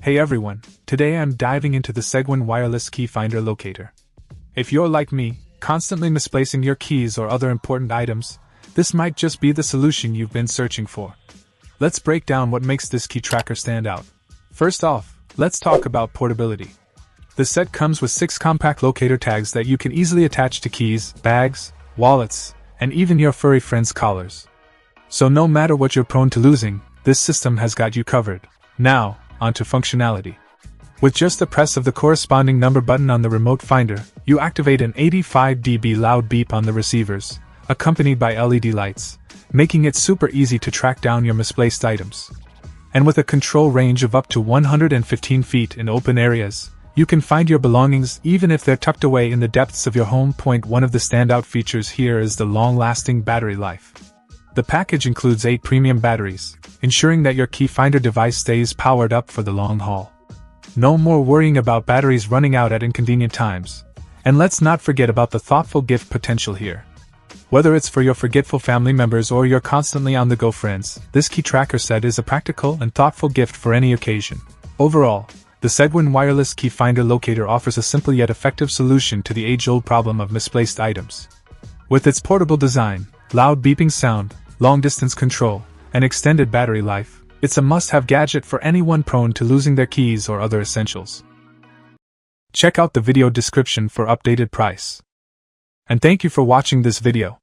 Hey everyone, today I'm diving into the Segauin wireless key finder locator. If you're like me, constantly misplacing your keys or other important items, this might just be the solution you've been searching for. Let's break down what makes this key tracker stand out. First off, let's talk about portability. The set comes with 6 compact locator tags that you can easily attach to keys, bags, wallets, and even your furry friends' collars. So no matter what you're prone to losing, this system has got you covered. Now, onto functionality. With just the press of the corresponding number button on the remote finder, you activate an 85 dB loud beep on the receivers, accompanied by LED lights, making it super easy to track down your misplaced items. And with a control range of up to 115 feet in open areas, you can find your belongings even if they're tucked away in the depths of your home. One of the standout features here is the long-lasting battery life. The package includes 8 premium batteries, ensuring that your key finder device stays powered up for the long haul. No more worrying about batteries running out at inconvenient times. And let's not forget about the thoughtful gift potential here. Whether it's for your forgetful family members or your constantly on-the-go friends, this key tracker set is a practical and thoughtful gift for any occasion. Overall, the Segauin wireless key finder locator offers a simple yet effective solution to the age-old problem of misplaced items. With its portable design, loud beeping sound, long-distance control, and extended battery life, it's a must-have gadget for anyone prone to losing their keys or other essentials. Check out the video description for updated price. And thank you for watching this video.